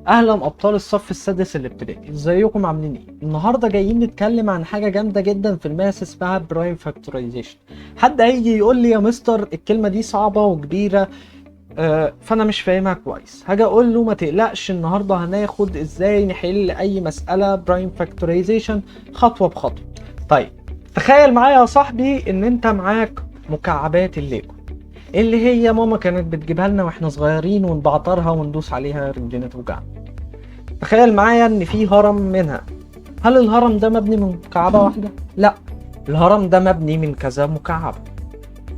اهلا ابطال الصف السادس الابتدائي، ازيكم عاملين ايه؟ النهارده جايين نتكلم عن حاجه جامده جدا في الماس اسمها برايم فاكتورايزيشن. حد هيجي يقول لي يا مستر الكلمه دي صعبه وكبيره، فانا مش فاهمها كويس. هاجي اقول له ما تقلقش، النهارده هناخد ازاي نحل اي مساله برايم فاكتورايزيشن خطوه بخطوه. طيب تخيل معايا يا صاحبي ان انت معاك مكعبات الليجو اللي هي ماما كانت بتجيبها لنا واحنا صغيرين ونبعترها وندوس عليها رجلنا توجعنا. تخيل معايا ان في هرم منها. هل الهرم ده مبني من مكعبة واحدة؟ لا، الهرم ده مبني من كذا مكعب.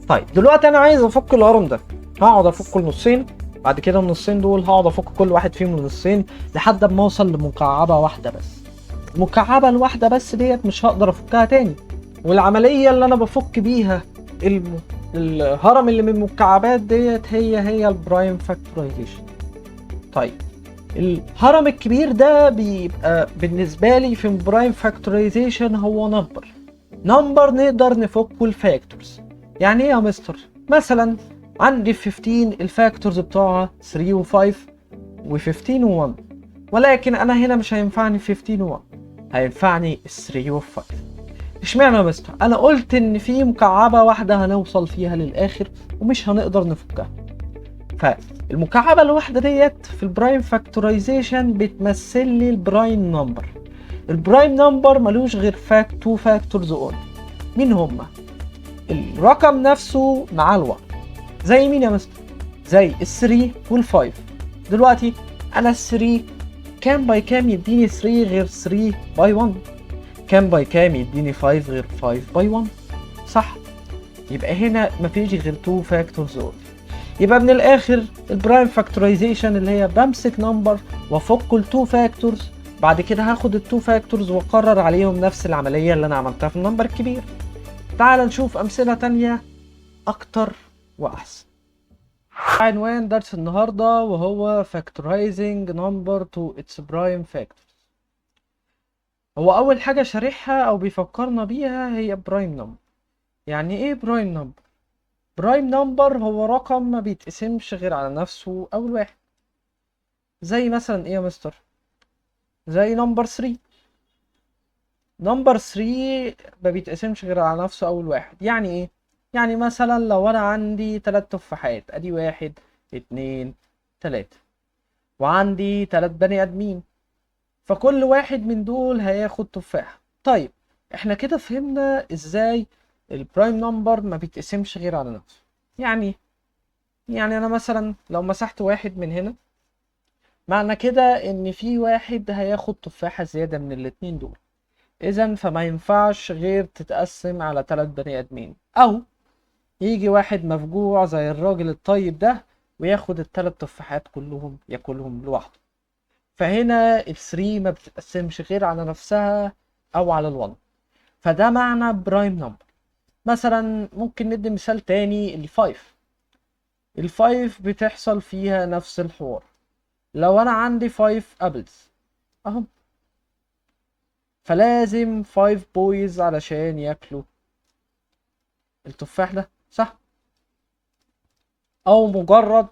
طيب دلوقتي انا عايز افك الهرم ده، هقعد افكه لنصين، بعد كده النصين دول هقعد افك كل واحد فيهم لنصين لحد ما اوصل لمكعبة واحدة بس. المكعبة الواحدة بس ديت مش هقدر افكها تاني، والعملية اللي انا بفك بيها الهرم اللي من المكعبات ديت هي البرايم فاكتورايزيشن. طيب الهرم الكبير ده بيبقى بالنسبة لي في برايم فاكتورايزيشن هو نمبر نقدر نفكه الفاكتورز. يعني ايه يا مستر؟ مثلا عندي 15 الفاكتورز بتوعها 3 و5 و15 و1، ولكن انا هنا مش هينفعني 15 و1، هينفعني 3 و5. اشمعنى يا مستر؟ انا قلت ان في مكعبة واحدة هنوصل فيها للاخر ومش هنقدر نفكها. فالمكعبة الواحدة ديت في البرايم فاكتورايزيشن بتمثل لي البرايم نمبر. البرايم نمبر ملوش غير تو فاكتورز اون. مين هما؟ الرقم نفسه مع الوقت. زي مين يا مستر؟ زي ال3 وال5. دلوقتي انا ال3 كام باي كام يديني 3 غير 3 باي 1؟ كام باي كام يديني 5 غير 5 باي 1؟ صح؟ يبقى هنا مفيش غير تو فاكتورز اون. يبقى من الاخر البرايم فاكتورايزيشن اللي هي بمسك نمبر وافك التو فاكتورز، بعد كده هاخد التو فاكتورز واقرر عليهم نفس العملية اللي انا عملتها في النمبر الكبير. تعال نشوف امثلة تانية اكتر واحسن. عنوان درس النهاردة وهو factorizing number to its prime factors. هو اول حاجة شارحها او بيفكرنا بيها هي برايم نمبر. يعني ايه برايم نمبر؟ برايم نمبر هو رقم ما بيتقسمش غير على نفسه اول واحد. زي مثلا ايه يا مستر؟ زي نمبر 3. نمبر 3 ما بيتقسمش غير على نفسه اول واحد. يعني ايه؟ يعني مثلا لو انا عندي 3 تفاحات، ادي 1 2 3، وعندي 3 بني ادمين، فكل واحد من دول هياخد تفاحة. طيب احنا كده فهمنا ازاي البرايم نمبر ما بيتقسمش غير على نفسه. يعني انا مثلا لو مسحت واحد من هنا، معنى كده ان في واحد هياخد تفاحة زيادة من الاتنين دول، اذا فما ينفعش غير تتقسم على 3 بني ادمين، او يجي واحد مفجوع زي الراجل الطيب ده وياخد الثلاث تفاحات كلهم ياكلهم لوحده. فهنا الثري ما بتتقسمش غير على نفسها او على الون. فده معنى برايم نمبر. مثلا ممكن ندي مثال تاني، الفايف. الفايف بتحصل فيها نفس الحوار. لو انا عندي 5 ابلز اهم، فلازم 5 بويز علشان ياكلوا التفاح ده، صح؟ او مجرد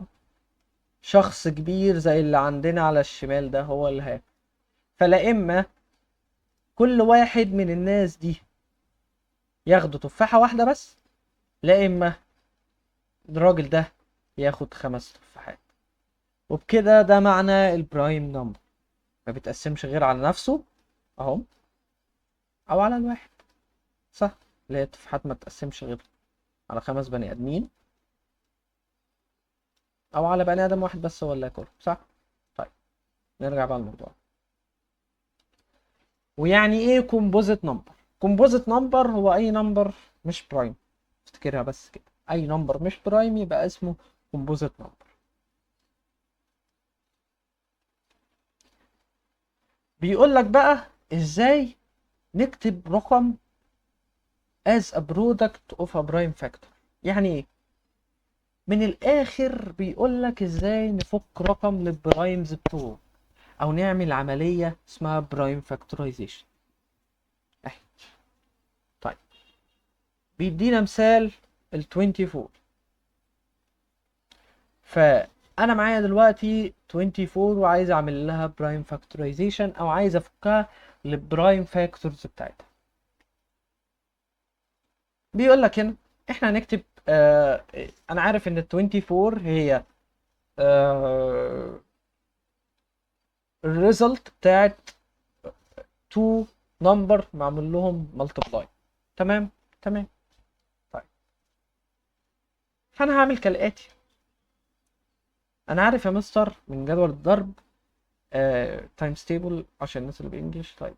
شخص كبير زي اللي عندنا على الشمال ده هو اللي هياكل. فلا اما كل واحد من الناس دي ياخدوا تفاحة واحدة بس، لا اما الراجل ده ياخد 5 تفاحات. وبكده ده معنى البرايم نمبر، ما بيتقسمش غير على نفسه اهو، او على الواحد، صح؟ اللي هي التفاحات ما تتقسمش غير على 5 بني ادمين، او على بني ادم واحد بس هو اللي ياكله، صح؟ طيب نرجع بقى للموضوع. ويعني ايه كومبوزيت نمبر؟ كومبوزيت نمبر هو اي نمبر مش برايم. افتكرها بس كده، اي نمبر مش برايم يبقى اسمه كومبوزيت نمبر. بيقول لك بقى ازاي نكتب رقم as a product of a prime factor. يعني ايه؟ من الاخر بيقول لك ازاي نفك رقم للبرايمز بتوعه، او نعمل عملية اسمها برايم فاكتورايزيشن. اهي. طيب بيدينا مثال ال 24. انا معايا دلوقتي 24 وعايز اعمل لها برايم فاكتورايزيشن او عايز افكها للبرايم فاكتورز بتاعتها. بيقول لك هنا احنا هنكتب انا عارف ان ال 24 هي الريزلت بتاعت 2 نمبر معمول لهم ملتبلاي. تمام تمام. طيب فانا هعمل كالاتي. انا عارف يا مستر من جدول الضرب تايمز تيبل عشان الناس اللي بانجلش. طيب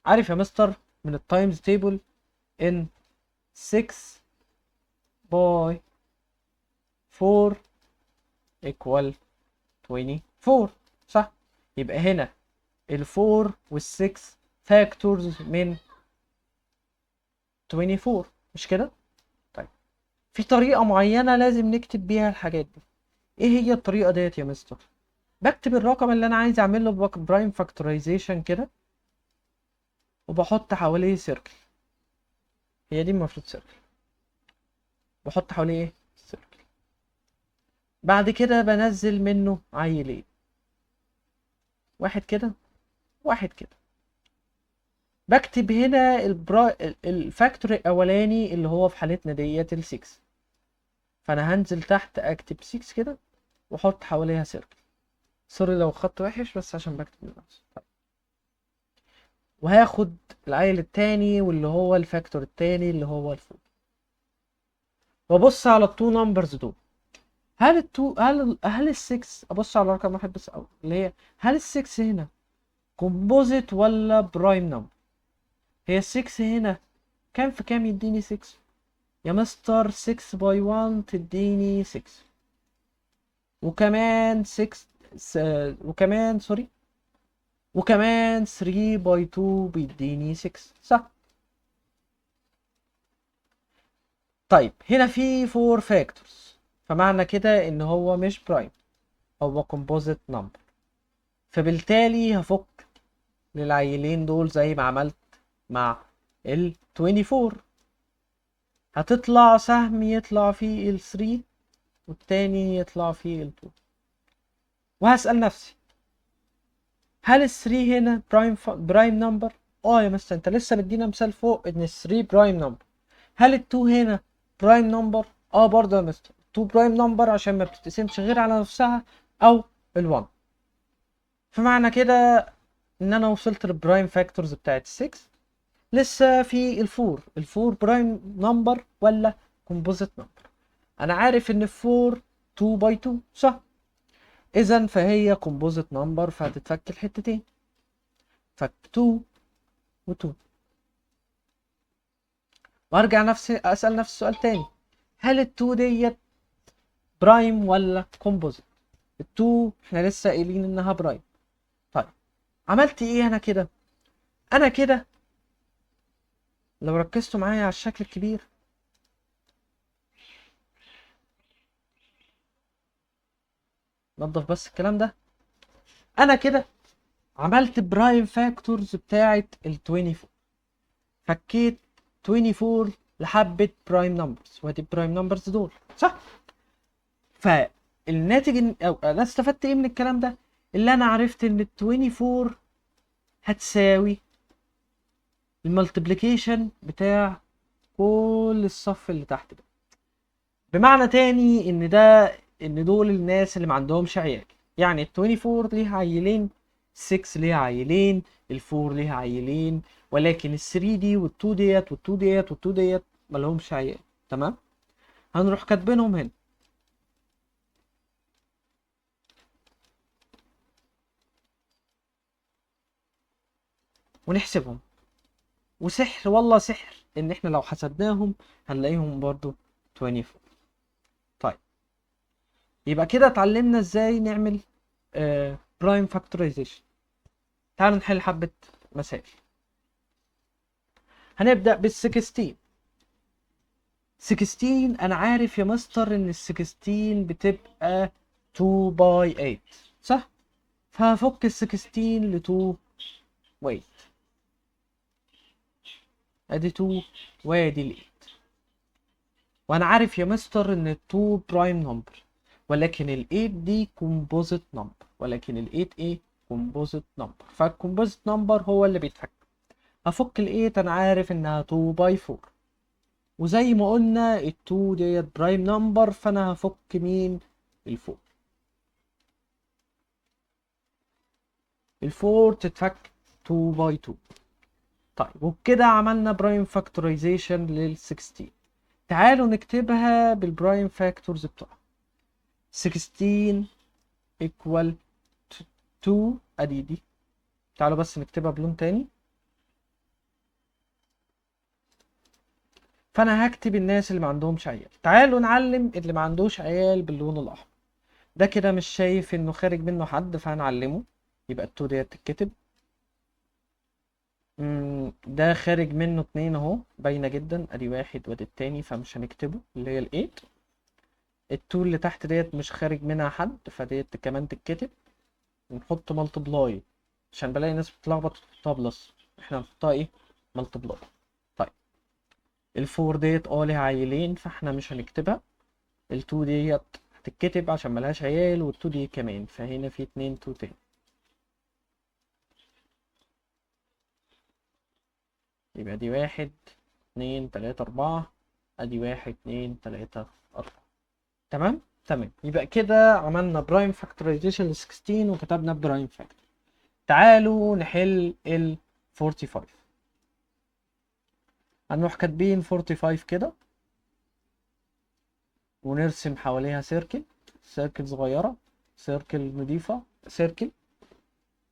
عارف يا مستر من التايمز تيبل ان 6 باي 4 equal 24 صح؟ يبقى هنا ال 4 وال 6 فاكتورز من 24 مش كده؟ طيب في طريقة معينة لازم نكتب بيها الحاجات دي. ايه هي الطريقة ديت يا مستر؟ بكتب الرقم اللي انا عايز اعمل له برايم فاكتورايزيشن كده وبحط حواليه سيركل. هي دي المفروض سيركل. بحط حواليه ايه؟ سيركل. بعد كده بنزل منه عيلين، واحد كده واحد كده. بكتب هنا الفاكتور الاولاني اللي هو في حالتنا ديت ال 6. فانا هنزل تحت اكتب 6 كده واحط حواليها سيركل. سوري لو خط وحش بس عشان بكتب لنفسي. طيب. وهاخد العيل التاني واللي هو الفاكتور التاني اللي هو الفوق، وابص على التو نمبرز دول. هل ال6 ابص على رقم واحد بس اول اللي هي هل ال6 هنا كومبوزيت ولا برايم نمبر؟ هي ال6 هنا كام في كام يديني 6 يا مستر؟ 6 باي 1 تديني 6، وكمان 6 وكمان سوري وكمان 3 باي 2 بيديني 6 صح؟ طيب هنا في 4 فاكتورز، فمعنى كده ان هو مش برايم، هو كومبوزيت نمبر. فبالتالي هفك للعيلين دول زي ما عملت مع ال 24. هتطلع سهم يطلع فيه ال 3 والتاني يطلع فيه ال 2. وهسأل نفسي هل ال 3 هنا برايم نمبر؟ يا مستر انت لسه مدينا مثال فوق ان ال 3 برايم نمبر. هل ال 2 هنا برايم نمبر؟ برضه يا مستر 2 برايم نمبر عشان ما بتتقسمش غير على نفسها او ال 1. فمعنى كده ان انا وصلت للبرايم فاكتورز بتاعت 6. لسه في الفور برايم نمبر ولا كومبوزيت نمبر؟ انا عارف ان الفور 2 باي 2 صح؟ اذا فهي كومبوزيت نمبر فهتتفك الحتتين، فك 2 و2. وارجع اسال نفسي السؤال تاني، هل ال2 ديت برايم ولا كومبوزيت؟ ال2 احنا لسه قايلين انها برايم. طيب عملت ايه انا كده؟ انا كده لو ركزتوا معايا على الشكل الكبير، نضف بس الكلام ده. انا كده عملت برايم فاكتورز بتاعت ال 24، فكيت 24 لحبة برايم نمبرز وادي برايم نمبرز دول صح؟ فالناتج او انا استفدت ايه من الكلام ده؟ اللي انا عرفت ان ال 24 هتساوي الملتبليكيشن بتاع كل الصف اللي تحت ده. بمعنى تاني ان دول الناس اللي ما عندهمش عيال. يعني ال 24 ليها عيلين، 6 ليها عيلين، ال 4 ليها عيلين، ولكن ال 3 دي وال 2 ديت وال 2 ديت وال 2 ديت ما لهمش عيال. تمام؟ هنروح كاتبينهم هنا ونحسبهم. وسحر والله سحر ان احنا لو حسبناهم هنلاقيهم برضو 24. طيب يبقى كده اتعلمنا ازاي نعمل برايم فاكتورايزيشن. تعالوا نحل حبة مسائل. هنبدأ بال16. 16 انا عارف يا مستر ان ال16 بتبقى 2 باي 8 صح؟ فهفك ال16 ل 2 ويت، ادي 2 وادي ال 8. وانا عارف يا مستر ان ال 2 برايم نمبر، ولكن ال 8 دي كومبوزيت نمبر، ولكن ال 8 ايه؟ كومبوزيت نمبر، فالكومبوزيت نمبر هو اللي بيتفك. هفك ال 8 انا عارف انها 2 باي 4، وزي ما قلنا ال 2 ديت برايم نمبر، فانا هفك مين؟ ال 4. ال 4 تتفك 2 باي 2. طيب وبكده عملنا برايم فاكتورايزيشن لل 16. تعالوا نكتبها بالبرايم فاكتورز بتوعها. 16 equal 2 ادي دي. تعالوا بس نكتبها بلون تاني. فانا هكتب الناس اللي ما عندهمش عيال. تعالوا نعلم اللي ما عندوش عيال باللون الاحمر. ده كده مش شايف انه خارج منه حد، فهنعلمه. يبقى التو ديت تتكتب. ده خارج منه اتنين اهو، باينه جدا، ادي واحد وادي التاني، فمش هنكتبه اللي هي الايت. التو اللي تحت ديت مش خارج منها حد، فديت كمان تتكتب. ونحط ملتبلاي عشان بلاقي ناس بتتلخبط وتحطها بلس، احنا هنحطها ايه؟ ملتبلاي. طيب الفور ديت ليها عيلين فاحنا مش هنكتبها. التو ديت هتتكتب عشان ملهاش عيال، والتو دي كمان، فهنا في اتنين تو تاني. يبقى دي واحد اتنين تلاتة أربعة، ادي واحد اتنين تلاتة أربعة. تمام؟ تمام. يبقى كده عملنا برايم فاكتورايزيشن ل 16 وكتبنا برايم فاكتور. تعالوا نحل ال 45. هنروح كاتبين 45 كده، ونرسم حواليها سيركل، سيركل صغيرة، سيركل نضيفة، سيركل.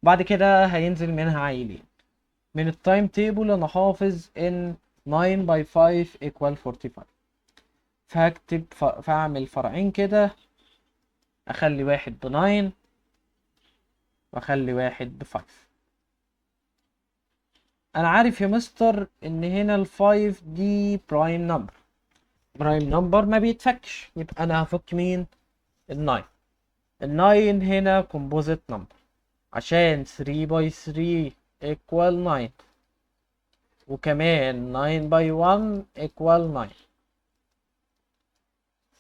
بعد كده هينزل منها عيلين. من التايم تيبل انا حافظ ان 9 باي 5 equal 45. فهكتب فاعمل فرعين كده، اخلي واحد ب 9 واخلي واحد ب 5. انا عارف يا مستر ان هنا ال 5 دي برايم نمبر. برايم نمبر ما بيتفكش، يبقى انا هفك مين؟ ال 9. ال 9 هنا كومبوزيت نمبر، عشان 3 باي 3 equal 9، وكمان 9 باي 1 equal 9.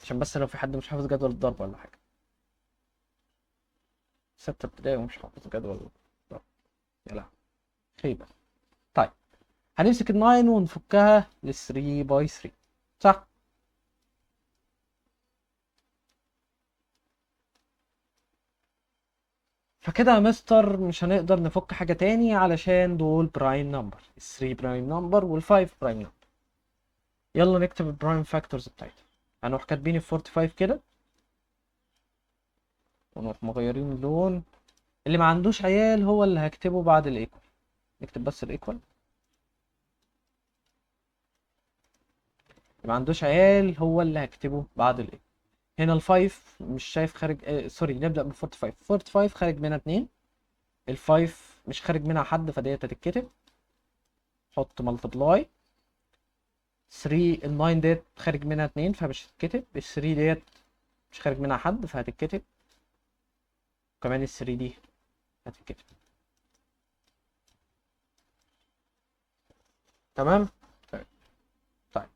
عشان بس لو في حد مش حافظ جدول الضرب ولا حاجة، 6 ابتدائي ومش حافظ جدول الضرب، يلا خيبة. طيب هنمسك ال 9 ونفكها ل 3 باي 3، صح؟ فكده يا مستر مش هنقدر نفك حاجة تاني علشان دول برايم نمبر، ال 3 برايم نمبر وال 5 برايم نمبر. يلا نكتب البرايم فاكتورز بتاعتها. هنروح كاتبين ال 45 كده، ونروح مغيرين اللون. اللي ما عندوش عيال هو اللي هكتبه بعد الايكوال. نكتب بس الايكوال. اللي ما عندوش عيال هو اللي هكتبه بعد الايكوال. هنا الفايف مش شايف خارج، سوري، نبدأ بال 45. 45 خارج منها اتنين، الفايف مش خارج منها حد، فديت هتتكتب. حط ملتبلاي 3. ال 9 ديت خارج منها اتنين فمش هتتكتب. ال 3 ديت مش خارج منها حد فهتتكتب، وكمان ال 3 دي هتتكتب. تمام. طيب. طيب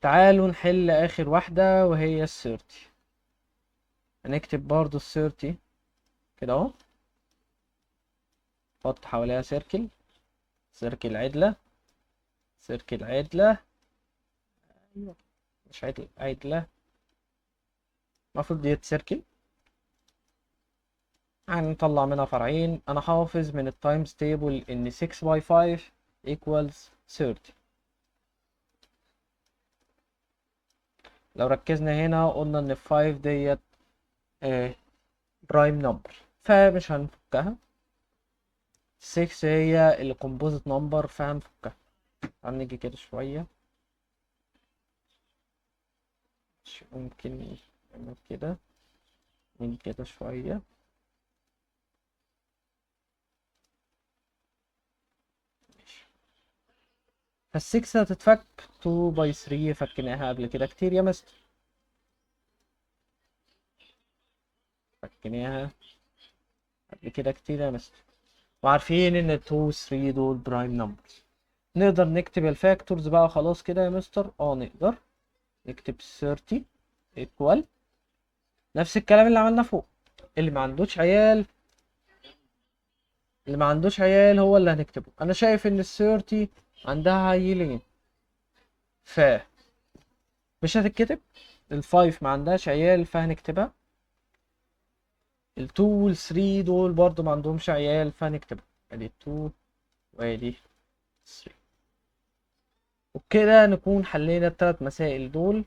تعالوا نحل اخر واحدة وهي ال 30. هنكتب برضو ال 30 كده اهو، حط حواليها سيركل، سيركل عدلة، سيركل عدلة، ايوه مش عدلة، عدلة، المفروض ديت سيركل. هنطلع منها فرعين. انا حافظ من التايمز تيبل ان 6 باي 5 equals 30. لو ركزنا هنا قلنا ان 5 ديت برايم نمبر فمش هنفكها. 6 هي اللي كومبوزيت نمبر فهنفكها. هنيجي كده شوية، ممكن نعمل كده، نيجي كده شوية. فال6 هتتفك 2 باي 3، فكناها قبل كده كتير يا مستر، فكناها قبل كده كتير يا مستر، وعارفين ان 2 و 3 دول برايم نمبرز. نقدر نكتب الفاكتورز بقى خلاص كده يا مستر؟ نقدر نكتب 30 ايكوال نفس الكلام اللي عملناه فوق. اللي ما عندوش عيال هو اللي هنكتبه. انا شايف ان ال30 عندها عيلين، ف مش هتتكتب. ال5 ما عندهاش عيال فهنكتبها. ال2 وال3 دول برضو ما عندهمش عيال فهنكتبها. ادي 2 وادي 3. وبكده نكون حلينا الثلاث مسائل دول.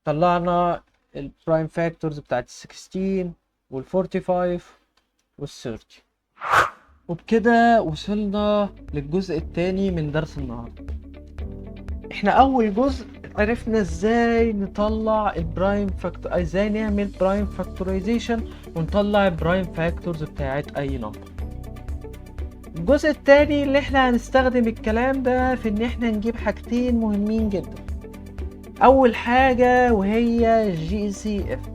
طلعنا البرايم فاكتورز بتاعت ال16 وال45 وال30. وبكده وصلنا للجزء الثاني من درس النهارده. احنا اول جزء عرفنا ازاي نطلع البرايم فاكتور، ازاي نعمل برايم فاكتورايزيشن ونطلع البرايم فاكتورز بتاعت اي نمبر. الجزء الثاني اللي احنا هنستخدم الكلام ده في ان احنا نجيب حاجتين مهمين جدا. اول حاجة وهي GCF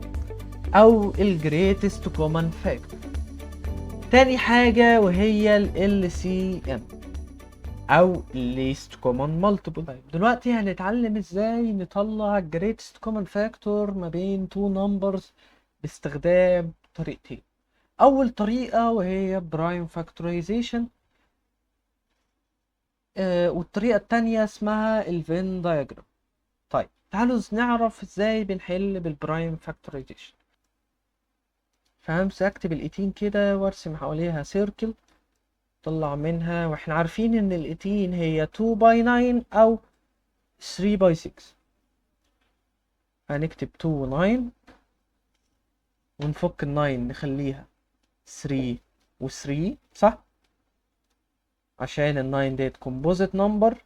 او الجريتست كومن فاكتور. تاني حاجة وهي LCM او least common multiple. طيب دلوقتي هنتعلم ازاي نطلع greatest common factor ما بين two numbers باستخدام طريقتين. اول طريقة وهي prime factorization، والطريقة التانية اسمها الفين diagram. طيب تعالوا نعرف ازاي بنحل بالبرايم فاكتورايزيشن. فهمس اكتب ال18 كده وارسم حواليها سيركل طلع منها، واحنا عارفين ان ال18 هي 2 باي 9 او 3 باي 6. هنكتب 2 و 9 ونفك ال 9 نخليها 3 و 3 صح، عشان ال 9 ديت كومبوزيت نمبر.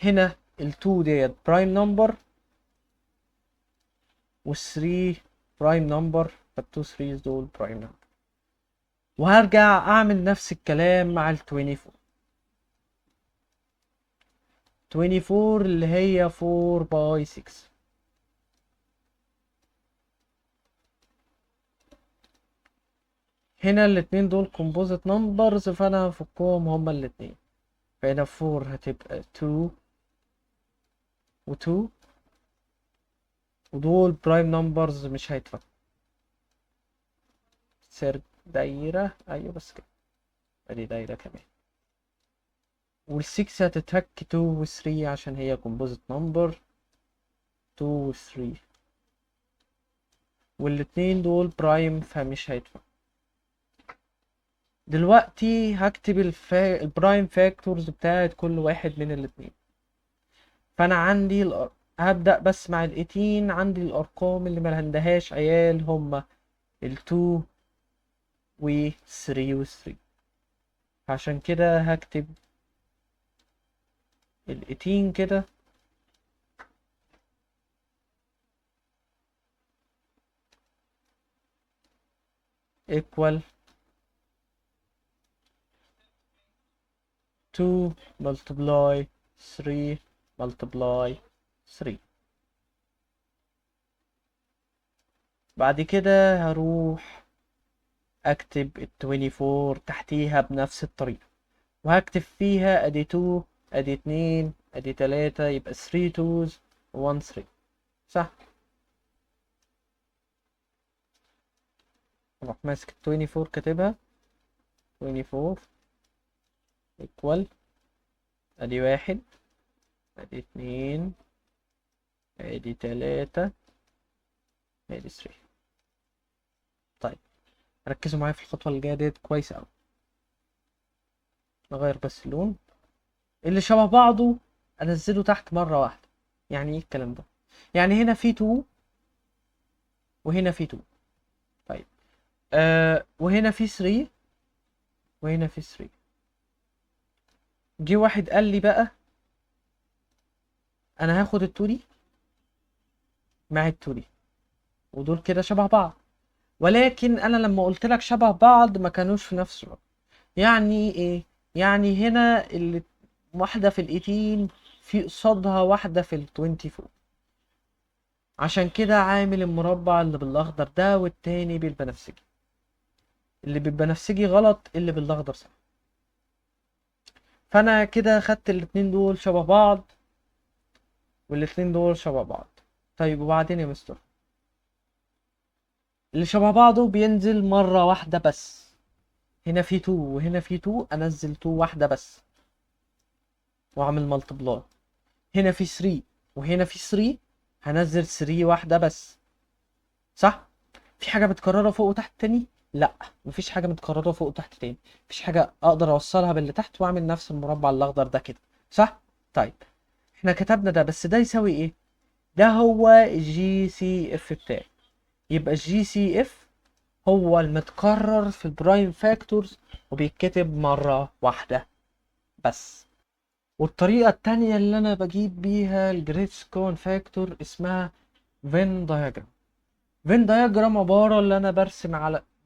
هنا ال 2 ديت برايم نمبر وال 3 برايم نمبر، فال 2 3 دول برايم نمبر. وهرجع اعمل نفس الكلام مع ال 24. 24 اللي هي 4 باي 6. هنا الاتنين دول composite numbers فانا هفكهم هما الاتنين. فهنا 4 هتبقى 2 و 2، ودول prime numbers مش هيتفكوا. تصير دايرة، ايوه بس كده، ادي دايرة كمان. وال6 هتتهك 2 و 3 عشان هي composite number 2 و 3، والاتنين دول برايم فمش هيدفع. دلوقتي هكتب البرايم فاكتورز بتاعت كل واحد من الاتنين. فانا عندي هبدأ بس مع ال18. عندي الارقام اللي ملهندهاش عيال هما ال2 و 3 و 3، عشان كده هكتب ال18 كده equal 2 multiply 3 multiply 3. بعد كده هروح اكتب ال 24 تحتيها بنفس الطريقة، وهكتب فيها ادي 2 ادي 2 ادي 3، يبقى 3 2s 1 3 صح. اروح ماسك ال 24 كاتبها 24 equal ادي 1 ادي 2 ادي 3 ادي 3. طيب ركزوا معايا في الخطوة اللي جاية ديت كويس اوي. نغير بس اللون، اللي شبه بعضه انزله تحت مرة واحدة. يعني ايه الكلام ده؟ يعني هنا في 2 وهنا في 2. طيب وهنا في 3 وهنا في 3. جه واحد قال لي بقى انا هاخد ال 2 دي مع ال 2 دي، ودول كده شبه بعض، ولكن انا لما قلت لك شبه بعض ما كانوش في نفس الوقت. يعني ايه؟ يعني هنا اللي واحدة في ال 18 في قصادها واحدة في ال 24، عشان كده عامل المربع اللي بالاخضر ده والتاني بالبنفسجي. اللي بالبنفسجي غلط، اللي بالاخضر صح. فانا كده خدت الاتنين دول شبه بعض والاتنين دول شبه بعض. طيب وبعدين يا مستر؟ اللي شبه بعضه بينزل مرة واحدة بس. هنا في 2 وهنا في 2، انزل 2 واحدة بس واعمل ملتبلاي. هنا في 3 وهنا في 3، هنزل 3 واحدة بس. صح؟ في حاجة متكررة فوق وتحت تاني؟ لا، مفيش حاجة متكررة فوق وتحت تاني. مفيش حاجة اقدر اوصلها باللي تحت واعمل نفس المربع الاخضر ده كده. صح؟ طيب احنا كتبنا ده، بس ده يساوي ايه؟ ده هو الجي سي اف بتاعي. يبقى الجي سي اف هو المتكرر في البرايم فاكتورز وبيتكتب مرة واحدة بس. والطريقة التانية اللي أنا بجيب بيها الجريتس كومن فاكتور اسمها فين دايجرام. فين دايجرام عبارة اللي أنا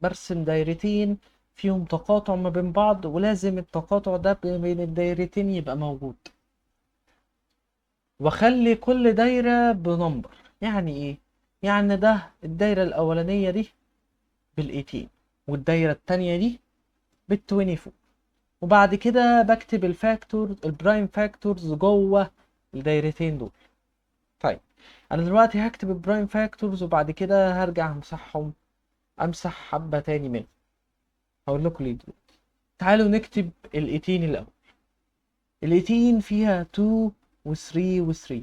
برسم دايرتين فيهم تقاطع ما بين بعض، ولازم التقاطع ده بين الدايرتين يبقى موجود، واخلي كل دايرة بنمبر. يعني ايه؟ يعني ده الدايرة الأولانية دي بال18، والدايرة التانية دي بال24، وبعد كده بكتب الفاكتور البرايم فاكتورز جوه الدايرتين دول. طيب انا دلوقتي هكتب البرايم فاكتورز وبعد كده هرجع امسحهم، امسح حبة تاني منهم. هقول لكم ليه دلوقتي. تعالوا نكتب ال18 الاول. ال18 فيها 2 و3 و3،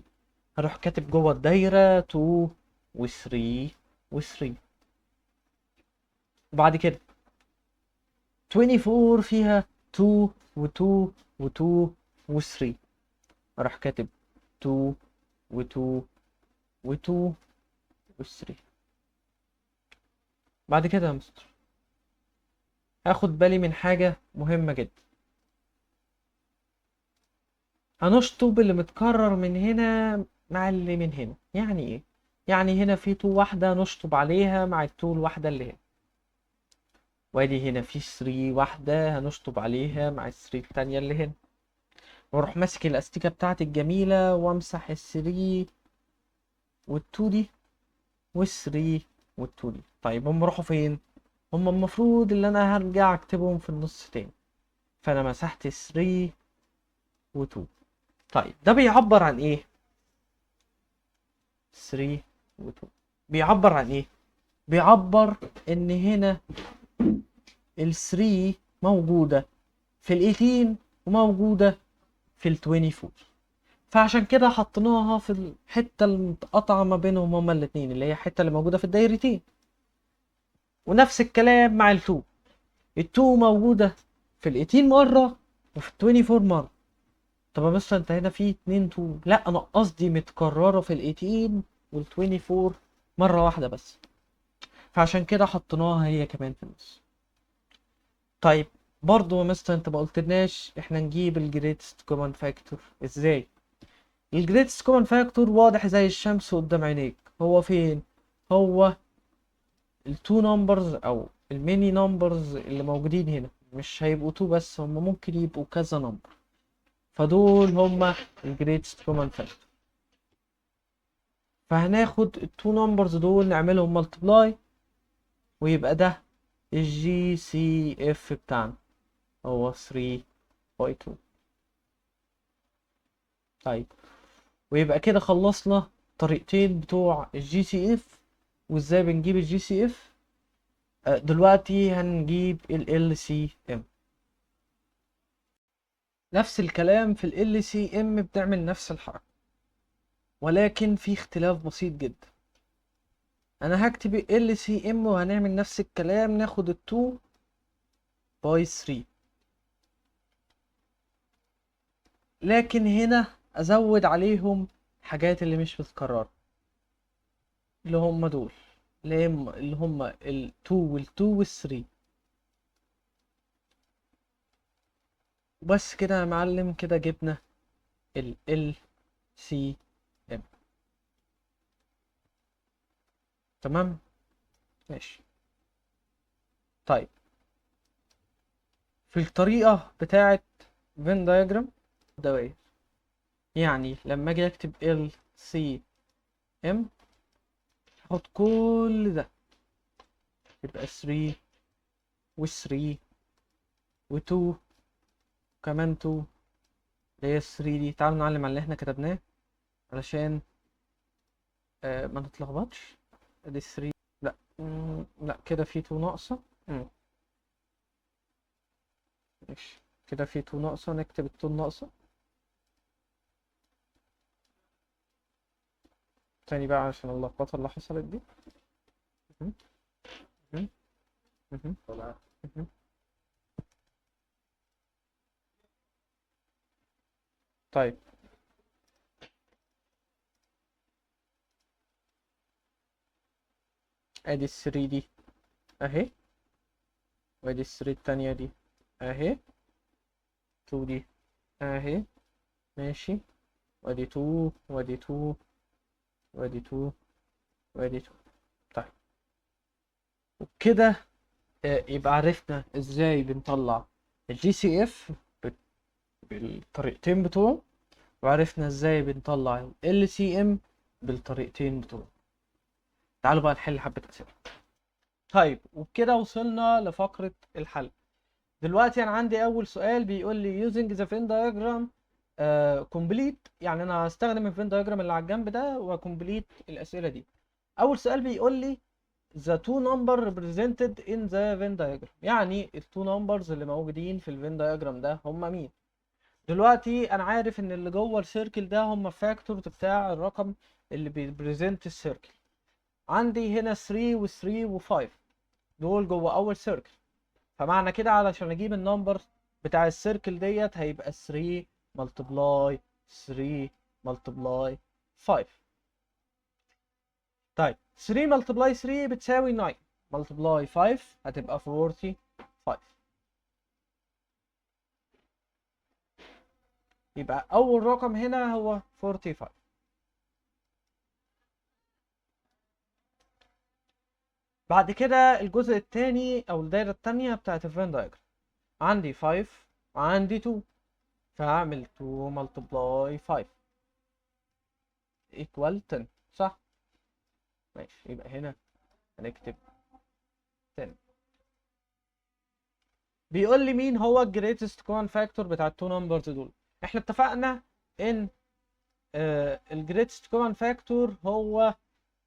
هروح كاتب جوه الدايرة 2 و3 و3. وبعد كده 24 فيها 2 و2 و2 و3، اروح كاتب 2 و2 و2 و3. بعد كده يا مستر هاخد بالي من حاجة مهمة جدا. هنشطب اللي متكرر من هنا مع اللي من هنا. يعني ايه؟ يعني هنا في 2 واحدة نشطب عليها مع ال2 الواحدة اللي هنا، وادي هنا في 3 واحدة هنشطب عليها مع ال3 التانية اللي هنا، واروح ماسك الاستيكة بتاعتي الجميلة وامسح ال3 وال2 دي وال3 وال2 دي. طيب هم راحوا فين؟ هم المفروض اللي انا هرجع اكتبهم في النص تاني، فانا مسحت 3 و2. طيب ده بيعبر عن ايه؟ 3 و2 بيعبر عن ايه؟ بيعبر ان هنا ال 3 موجودة في ال 18 وموجودة في ال 24، فعشان كده حطيناها في الحتة المتقاطعة ما بينهم هما الاتنين، اللي هي الحتة اللي موجودة في الدايرتين. ونفس الكلام مع ال 2. ال 2 موجودة في ال 18 مرة وفي ال 24 مرة. طب يا مستر انت هنا في 2 2، لا انا قصدي متكررة في ال 18 وال 24 مرة واحدة بس، فعشان كده حطيناها هي كمان في النص. طيب برضو يا مستر انت ما قلتلناش احنا نجيب الجريتست كومن فاكتور ازاي. الجريتست كومن فاكتور واضح زي الشمس قدام عينيك. هو فين؟ هو التو نمبرز او الميني نمبرز اللي موجودين هنا. مش هيبقوا تو بس، هم ممكن يبقوا كذا نمبر، فدول هم الجريتست كومن فاكتور. فهناخد التو نمبرز دول نعملهم ملتبلاي، ويبقى ده الجي سي اف بتاعنا هو 3 باي 2. طيب ويبقى كده خلصنا طريقتين بتوع الجي سي اف وازاي بنجيب الجي سي اف. دلوقتي هنجيب ال LCM. نفس الكلام في ال LCM بتعمل نفس الحركة، ولكن في اختلاف بسيط جدا. انا هكتب ال LCM وهنعمل نفس الكلام، ناخد ال 2 باي 3، لكن هنا ازود عليهم حاجات اللي مش متكررة، اللي هم دول، اللي هم ال 2 وال 2 وال 3. وبس كده يا معلم، كده جبنا ال LCM. تمام ماشي. طيب في الطريقة بتاعة فين دايجرام دوائر، يعني لما اجي اكتب LCM هاخد كل ده يبقى 3 و 3 و 2 كمان 2 اللي هي 3 دي. تعالوا نعلم على اللي احنا كتبناه علشان ما نتلخبطش. ادي 3. لا لا كده في 2 ناقصة. ماشي كده في 2 ناقصة، نكتب ال 2 ناقصة تاني بقى عشان اللخبطة اللي حصلت دي. مهم. مهم. مهم. مهم. طيب ادي ال 3 دي اهي، وادي ال 3 التانية دي اهي، 2 دي اهي. ماشي، وادي 2 وادي 2 وادي 2 وادي 2. طيب وبكده يبقى عرفنا ازاي بنطلع الجي سي اف بالطريقتين بتوعه، وعرفنا ازاي بنطلع ال سي ام بالطريقتين بتوعه. تعالوا بقى نحل حبة أسئلة. طيب وبكده وصلنا لفقرة الحل. دلوقتي أنا عندي أول سؤال بيقول لي using the Venn diagram complete، يعني أنا هستخدم الفين diagram اللي على الجنب ده وكمبليت الأسئلة دي. أول سؤال بيقول لي the two number represented in the Venn diagram، يعني ال two numbers اللي موجودين في الفين diagram ده هم مين؟ دلوقتي أنا عارف إن اللي جوه السيركل ده هم فاكتورز بتاع الرقم اللي بيبريزنت السيركل. عندي هنا 3 و 3 و 5 دول جوه اول سيركل، فمعنى كده علشان اجيب النمبر بتاع السيركل ديت هيبقى 3 ملتبلاي 3 ملتبلاي 5. طيب 3 ملتبلاي 3 بتساوي 9 ملتبلاي 5 هتبقى 45. يبقى اول رقم هنا هو 45. بعد كده الجزء الثاني او الدايره الثانيه بتاعت الفين دايجرام، عندي 5 وعندي 2، فهعمل 2 ملتبلاي 5 equal 10 صح؟ ماشي يبقى هنا هنكتب 10. بيقول لي مين هو الجريتست كومن فاكتور بتاع التو نمبرز دول. احنا اتفقنا ان الجريتست كومن فاكتور هو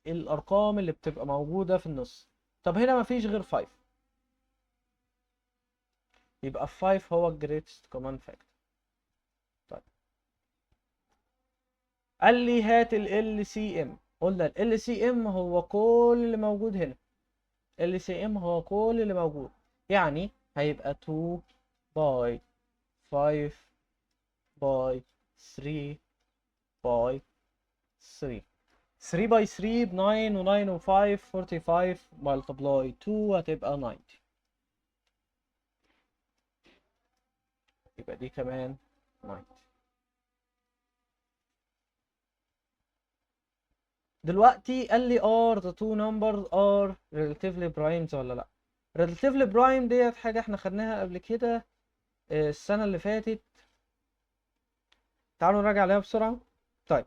الارقام اللي بتبقى موجوده في النص. طب هنا مفيش غير 5، يبقى 5 هو الجريتست كومن فاكتور. طيب قال لي هات ال LCM، قلنا ال LCM هو كل اللي موجود هنا. LCM هو كل اللي موجود، يعني هيبقى 2 باي 5 باي 3 باي 3. 3 باي 3 ب 9 و 9 و 5 45 ملتبلاي 2 هتبقى 90. يبقى دي كمان 90. دلوقتي قال لي are the two numbers are relatively primes ولا لا. relatively prime ديت حاجة احنا خدناها قبل كده السنة اللي فاتت. تعالوا نراجع عليها بسرعة. طيب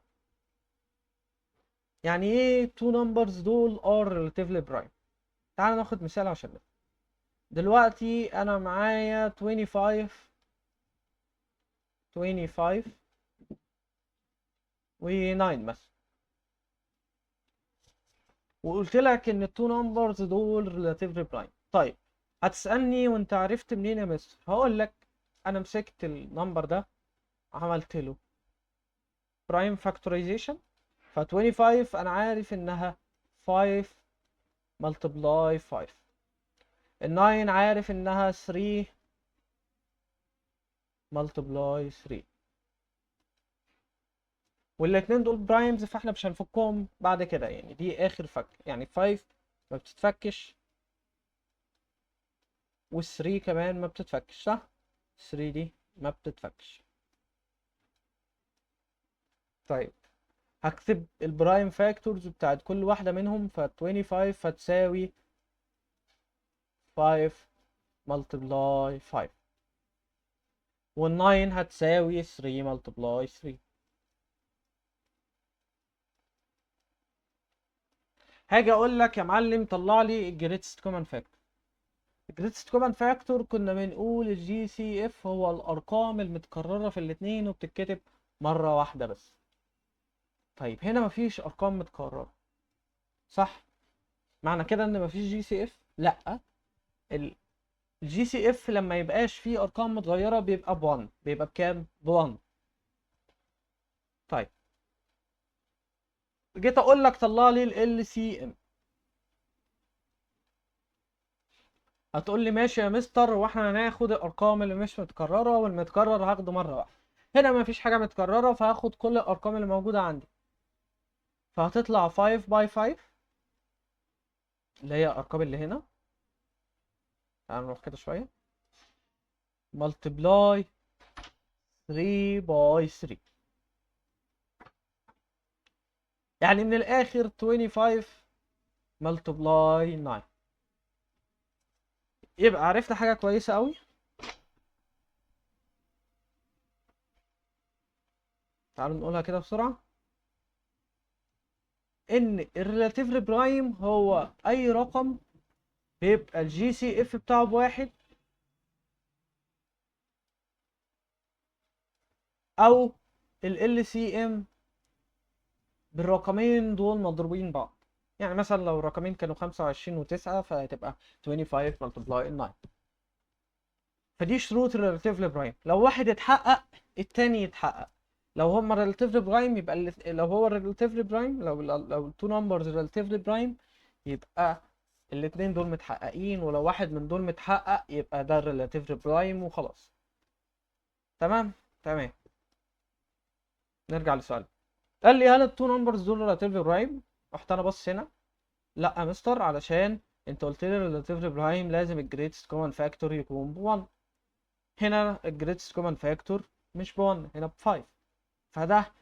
يعني ايه two numbers دول are relatively prime؟ تعالوا ناخد مثال عشان نفهم. دلوقتي انا معايا 25 و 9 مثلا، وقلت لك ان التو نمبرز دول ريلاتيفلي برايم. طيب هتسالني وانت عرفت منين يا مستر؟ هقول لك انا مسكت النمبر ده عملت له برايم فاكتورايزيشن، ف 25 انا عارف انها 5 ملتبلاي 5، ال 9 عارف انها 3 ملتبلاي 3، والاتنين دول برايمز فاحنا مش هنفكهم بعد كده، يعني دي اخر فك، يعني 5 ما بتتفكش وال3 كمان ما بتتفكش صح؟ 3 دي ما بتتفكش. طيب هكتب البرايم فاكتورز بتاعت كل واحدة منهم، ف 25 هتساوي 5 ملتبلاي 5، وال 9 هتساوي 3 ملتبلاي 3. هاجي اقول لك يا معلم طلع لي الجريتست كومن فاكتور. الجريتست كومن فاكتور كنا بنقول الجي سي اف هو الارقام المتكرره في الاتنين وبتتكتب مره واحده بس. طيب هنا مفيش ارقام متكرره، صح؟ معنى كده ان مفيش جي سي اف؟ لا، الجي سي اف لما يبقاش فيه ارقام متغيره بيبقى ب1. بيبقى بكام؟ ب1. طيب جيت اقول لك طلع لي ال سي ام، هتقول لي ماشي يا مستر، واحنا هناخد الارقام اللي مش متكرره والمتكرر هاخده مره واحده. هنا مفيش حاجه متكرره فهاخد كل الارقام اللي موجوده عندي، فهتطلع 5 باي 5 اللي هي الارقام اللي هنا. تعال نروح كده شويه، ملتبلاي 3 باي 3، يعني من الاخر 25 ملتبلاي 9. يبقى عرفنا حاجه كويسه قوي. تعالوا نقولها كده بسرعه، ان الريلاتيف برايم هو اي رقم بيبقى الجي سي اف بتاعه بواحد، او ال سي ام بالرقمين دول مضروبين بعض. يعني مثلا لو الرقمين كانوا 25 و9 فهتبقى 25 multiply 9. فدي شروط الريلاتيف برايم، لو واحد اتحقق التاني يتحقق. لو هما ريلاتيف برايم يبقى لو هو الريلاتيف برايم، لو التو نمبرز ريلاتيف برايم يبقى الاتنين دول متحققين، ولو واحد من دول متحقق يبقى ده الريلاتيف برايم وخلاص. تمام تمام. نرجع للسؤال. قال لي هل التو نمبرز دول ريلاتيف برايم؟ رحت انا بص هنا، لا يا مستر، علشان انت قلت لي الريلاتيف برايم لازم الجريتست كومن فاكتور يكون ب1. هنا الجريتست كومن فاكتور مش ب1، هنا ب5، فده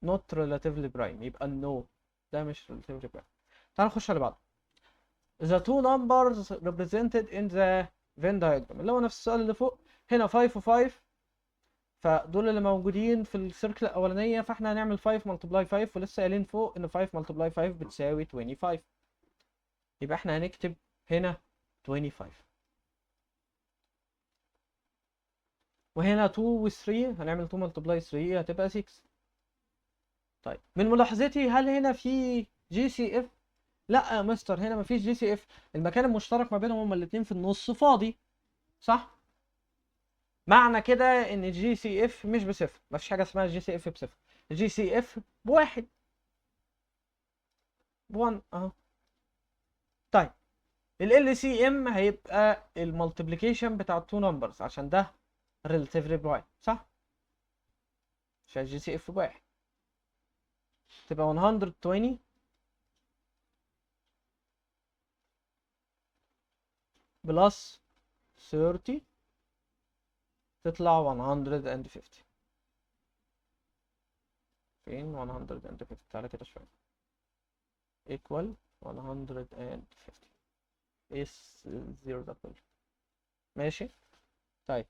not relatively prime، يبقى no، ده مش relatively prime. تعال نخش على بعض. the two numbers represented in the Venn diagram اللي هو نفس السؤال اللي فوق. هنا 5 و5، فدول اللي موجودين في السيركل الاولانيه، فاحنا هنعمل 5 multiply 5، ولسه قايلين فوق ان 5 multiply 5 بتساوي 25. يبقى احنا هنكتب هنا 25، وهنا 2 و 3 هنعمل 2 multiply 3 هتبقى 6. طيب من ملاحظتي هل هنا في جي سي اف؟ لا يا مستر، هنا مفيش جي سي اف. المكان المشترك ما بينهم هما الاتنين في النص فاضي، صح؟ معنى كده ان الجي سي اف مش بصفر، مفيش حاجه اسمها جي سي اف بصفر. الجي سي اف بواحد، ب1 اهو. طيب ال سي ام هيبقى المالتيبليكيشن بتاع التو نمبرز عشان ده ريلاتيفلي بواحد، صح؟ عشان الجي سي اف بواحد تبقى 120 بلس 30 تطلع 150. فين 150؟ تعالى كده شويه، equal 150. اس زيرو ده كله ماشي. طيب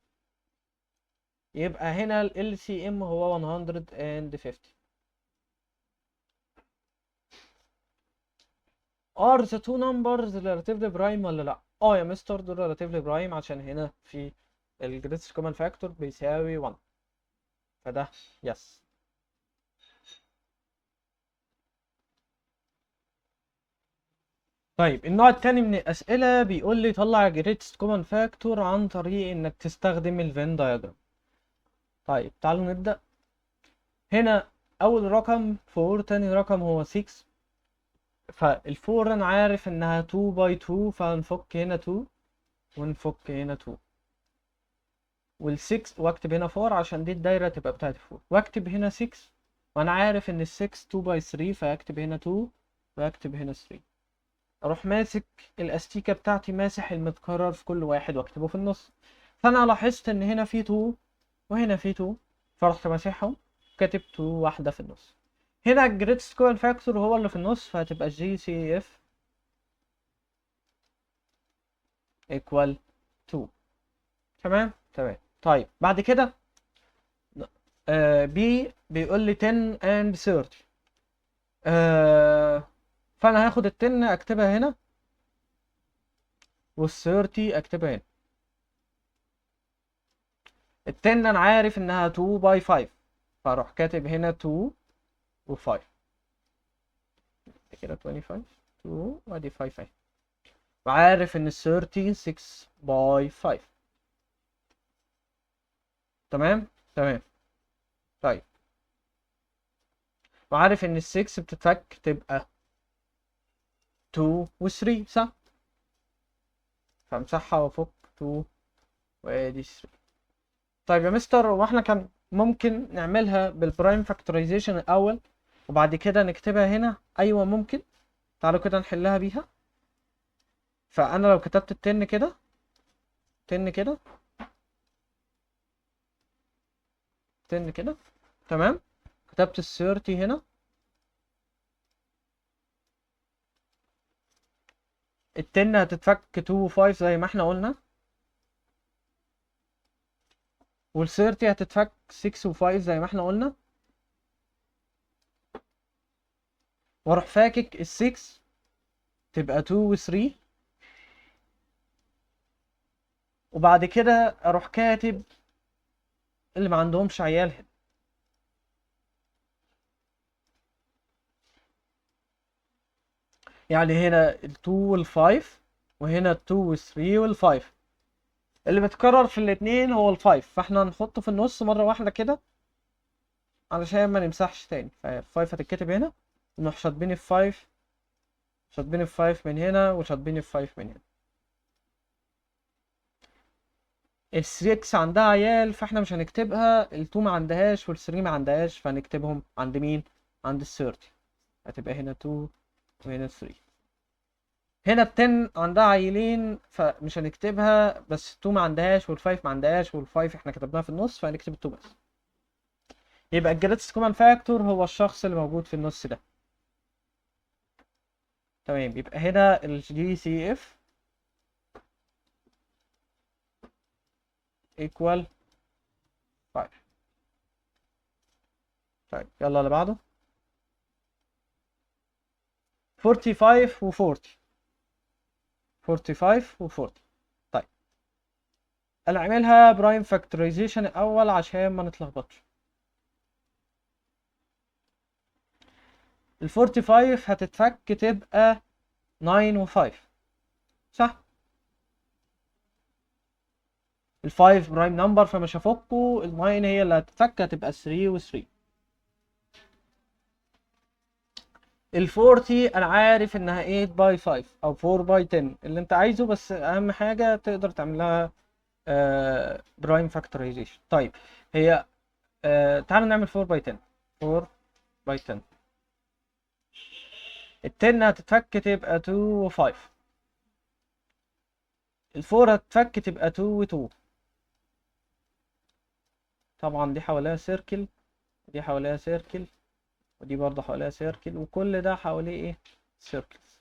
يبقى هنا ال LCM هو 150. are the two numbers relatively prime ولا لا؟ اه يا مستر دول relatively prime عشان هنا في ال greatest common factor بيساوي 1، فده يس. طيب النوع التاني من الأسئلة بيقول لي طلع greatest common factor عن طريق إنك تستخدم ال Venn diagram. طيب تعالوا نبدأ. هنا أول رقم 4، تاني رقم هو 6، فالفور أنا عارف إنها 2 باي 2، فهنفك هنا 2 ونفك هنا 2، وال6 واكتب هنا 4 عشان دي الدايرة تبقى بتاعت 4، واكتب هنا 6 وأنا عارف إن ال6 2 باي 3، فهكتب هنا 2 واكتب هنا 3. أروح ماسك الأستيكة بتاعتي، ماسح المتكرر في كل واحد واكتبه في النص. فأنا لاحظت إن هنا في 2 وهنا في 2، فرحت ماسحهم كاتب 2 واحدة في النص. هنا الجريتست كومن فاكتور هو اللي في النص، فهتبقى جي سي اف equal 2. تمام تمام. طيب بعد كده بي بيقول لي 10 and 30. فانا هاخد ال 10 اكتبها هنا، وال30 اكتبها هنا. ال10 انا عارف انها 2 باي 5، فاروح كاتب هنا 2 و5 كده 25 2 وادي 5 اهي. وعارف ان ال30 6 باي 5. تمام تمام. طيب وعارف ان ال6 بتتفك تبقى 2 و3 صح؟ فامسحها وافك 2 وادي 3. طيب يا مستر، واحنا كان ممكن نعملها بالبرايم فاكتورايزيشن الاول وبعد كده نكتبها هنا؟ ايوه ممكن. تعالوا كده نحلها بيها. فانا لو كتبت التن كده، تن كده، تن كده، تمام. كتبت ال30 هنا، التن هتتفك 2 و5 زي ما احنا قلنا، وال30 هتتفك 6 و5 زي ما احنا قلنا، واروح فاكك ال6 تبقى 2 و3، وبعد كده اروح كاتب اللي ما عندهمش عيال هنا. يعني هنا ال2 وال5 وهنا ال2 وال3 وال5، اللي بيتكرر في الاتنين هو ال5، فاحنا هنحطه في النص مرة واحدة كده علشان ما نمسحش تاني. ف5 هتتكتب هنا، ونروح شاطبين ال5، شاطبين ال5 من هنا وشاطبين ال5 من هنا. ال6 عندها عيال فاحنا مش هنكتبها، ال2 ما عندهاش وال3 ما عندهاش، فهنكتبهم عند مين؟ عند ال30. هتبقى هنا 2 وهنا 3. هنا ال10 عندها عيلين فمش هنكتبها، بس ال2 ما عندهاش وال5 ما عندهاش، وال5 احنا كتبناها في النص فهنكتب ال2 بس. يبقى الجريتست كومن فاكتور هو الشخص اللي موجود في النص ده. تمام. يبقى هنا الجي سي اف equal 5. طيب يلا اللي بعده 45 و 40. 45 و 40. طيب انا اعملها برايم فاكتورايزيشن الاول عشان ما نتلخبطش. ال 45 هتتفك تبقى 9 و 5 صح؟ ال 5 برايم نمبر فمش هفكه، ال 9 هي اللي هتتفك هتبقى 3 و 3. ال 40 انا عارف انها 8 باي 5 او 4 باي 10 اللي انت عايزه، بس اهم حاجه تقدر تعملها برايم فاكتورايزيشن. طيب هي تعالوا نعمل 4 باي 10. 4 باي 10 ال 10 هتتفك تبقى 2 و 5. ال 4 هتتفك تبقى 2 و 2. طبعا دي حواليها سيركل، ودي حواليها سيركل، ودي برضه حواليها سيركل، وكل ده حواليه ايه؟ سيركلز.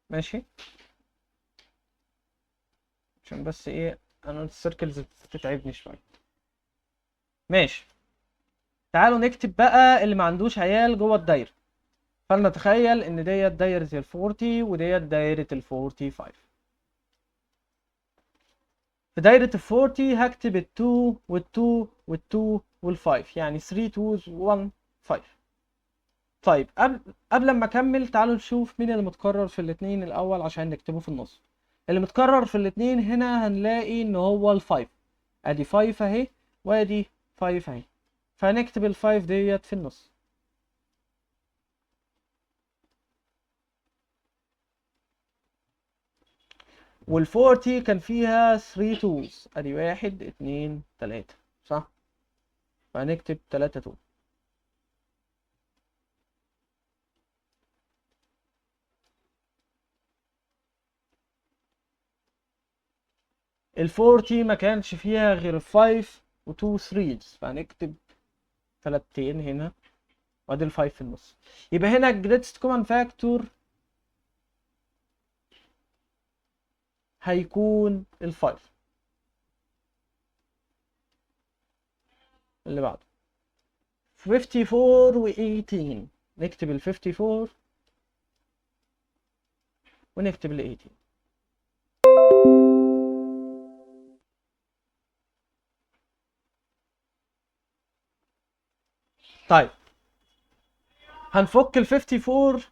ماشي. عشان بس ايه، انا السيركلز بتتعبني شويه. ماشي. تعالوا نكتب بقى اللي ما عندوش عيال جوه الدايره. فلنتخيل ان ديت دايره ال 40 وديت دايره ال 45. في دايره ال 40 هكتب ال 2 وال 2 وال 2 وال 5، يعني 3 2's 1 5. طيب قبل ما اكمل تعالوا نشوف مين اللي متكرر في الاثنين الاول عشان نكتبه في النص. اللي متكرر في الاثنين هنا هنلاقي ان هو ال 5. ادي 5 اهي وادي 5 اهي، فهنكتب ال 5 ديت في النص. وال 40 كان فيها 3 2's، ادي 1 2 3 صح؟ فهنكتب 3 2. ال 40 ما كانش فيها غير 5 و 2 3's، فهنكتب 3 هنا وادي ال 5 في النص. يبقى هنا الجريتست كومن فاكتور هيكون ال 5. اللي بعده 54 و 18. نكتب ال 54 ونكتب ال 18. طيب هنفك ال 54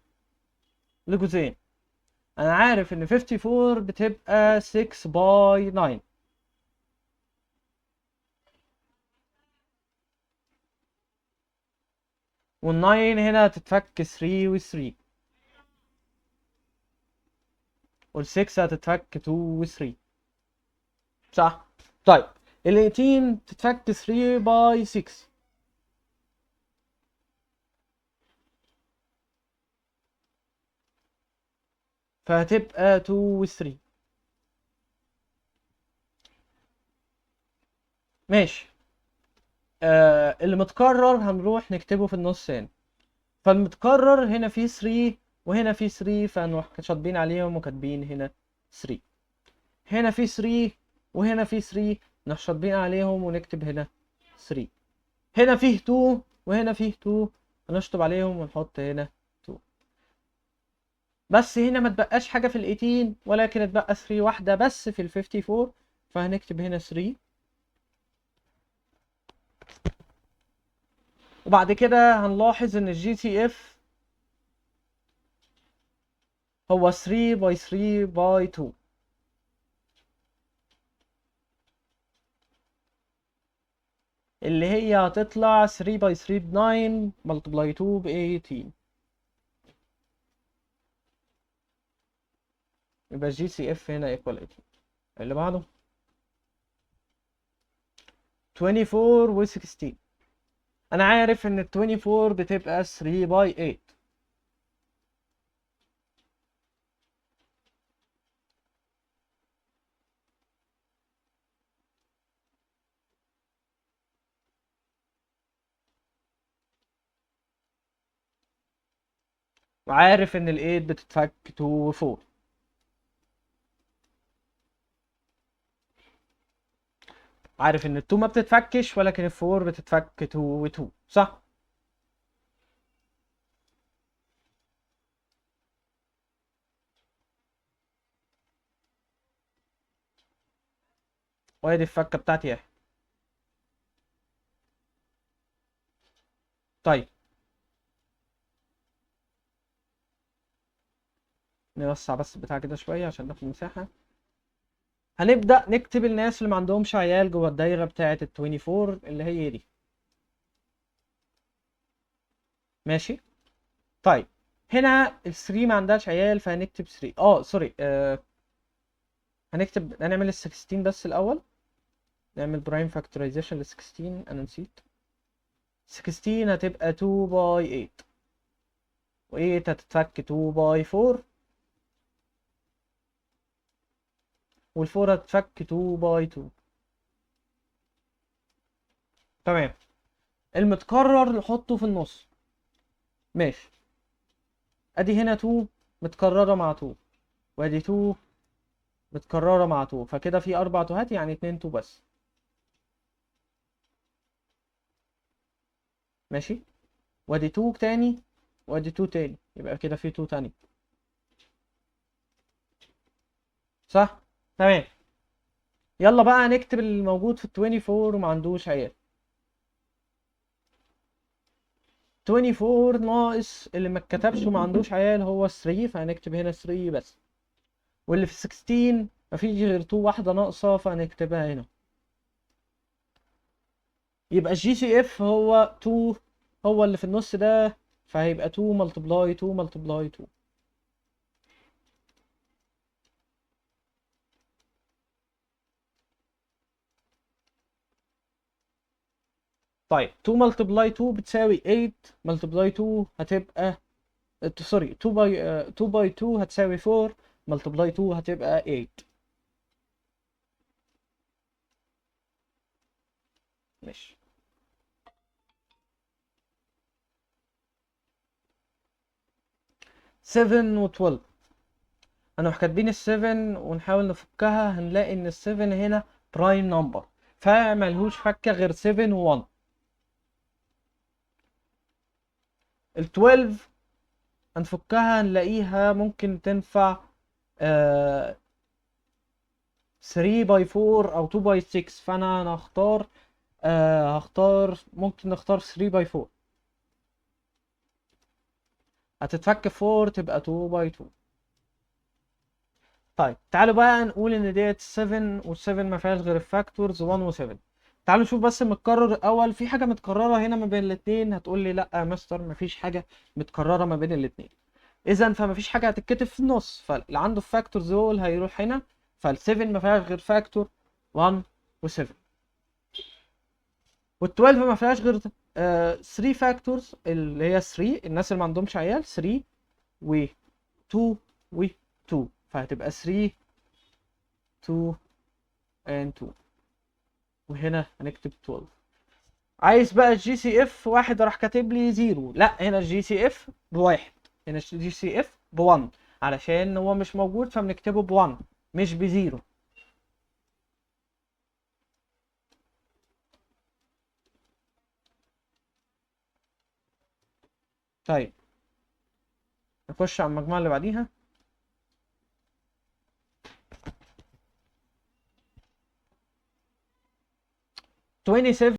لجزئين. انا عارف ان 54 بتبقى 6 باي 9، وال 9 هنا هتتفك 3 و 3، وال 6 هتتفك 2 و 3، صح؟ طيب ال 18 تتفك 3 باي 6، فهتبقى 2 و 3. ماشي. اللي متكرر هنروح نكتبه في النص هنا، فالمتكرر هنا فيه 3 وهنا فيه 3، فهنروح شاطبين عليهم وكاتبين هنا 3. هنا فيه 3 وهنا فيه 3، نروح شاطبين عليهم ونكتب هنا 3. هنا فيه 2 وهنا فيه 2، هنشطب عليهم ونحط هنا 2. بس هنا ما تبقاش حاجة في ال 18، ولكن اتبقى 3 واحدة بس في ال 54، فهنكتب هنا 3. وبعد كده هنلاحظ ان الجي تي اف هو 3 باي 3 باي 2، اللي هي هتطلع 3 باي 3 ب 9 ملتبلاي 2 ب 18، يبقى الجي سي اف هنا ايكوال 18. اللي بعده 24 و 16. انا عارف ان ال 24 بتبقى 3 باي 8، وعارف ان ال 8 بتتفك 2 و 4. عارف ان ال 2 ما بتتفكش، ولكن ال 4 بتتفك 2 و 2، صح؟ وادي الفكه بتاعتي اهي. طيب نوسع بس بتاع كده شويه عشان ناخد مساحه. هنبدا نكتب الناس اللي ما عندهمش عيال جوه الدايره بتاعه ال 24 اللي هي دي. ماشي. طيب هنا ال 3 ما عندهاش عيال، فهنكتب 3. سوري، هنعمل ال 16 بس الاول. نعمل برايم فاكتورايزيشن لل 16، انا نسيت. 16 هتبقى 2 باي 8، و8 هتتفك 2 باي 4، وال4 هتتفك 2 باي 2. تمام. المتكرر نحطه في النص. ماشي. ادي هنا 2 متكررة مع 2، وادي 2 متكررة مع 2، فكده في 4 توهات، يعني 2 2 بس. ماشي. وادي 2 تاني، وادي 2 تاني، يبقى كده في 2 تاني، صح؟ تمام. يلا بقى نكتب اللي موجود في ال 24 وما عندوش عيال. 24 ناقص اللي ما اتكتبش وما عندوش عيال هو 3، فهنكتب هنا 3 بس. واللي في 16 مفيش غير 2 واحدة ناقصة، فهنكتبها هنا. يبقى الجي سي اف هو 2، هو اللي في النص ده، فهيبقى 2 ملتبلاي 2 ملتبلاي 2. طيب 2 ملتبلاي 2 بتساوي 8، ملتبلاي 2 هتبقى سوري 2 باي 2 باي 2 هتساوي 4، ملتبلاي 2 هتبقى 8. ماشي. سفن و 12. هنروح كاتبين ال 7 ونحاول نفكها، هنلاقي ان ال 7 هنا برايم نمبر، فملهوش فكة غير 7 و 1. ال 12 هنفكها هنلاقيها ممكن تنفع 3 باي 4 او 2 باي 6، فانا هختار ممكن نختار 3 باي 4. هتتفك 4 تبقى 2 باي 2. طيب تعالوا بقى نقول ان ديت 7 وال7 ما فيهاش غير الفاكتورز 1 و7. تعالوا نشوف بس متكرر الاول، في حاجه متكرره هنا ما بين الاثنين. هتقول لي لا يا مستر مفيش حاجه متكرره ما بين الاثنين، اذا فمفيش حاجه هتتكتب في النص، فاللي عنده الفاكتورز دول هيروح هنا. فال7 ما فيهاش غير فاكتور 1 و7، وال12 ما فيهاش غير 3 فاكتورز اللي هي 3. الناس اللي ما عندهمش عيال 3 و 2 و 2، فهتبقى 3 2 and 2، وهنا هنكتب 12. عايز بقى الجي سي اف واحد، راح كاتب لي 0. لا، هنا الجي سي اف بواحد، هنا الجي سي اف ب1، علشان هو مش موجود فبنكتبه ب1 مش ب0. طيب نخش على المجموعة اللي بعديها. 27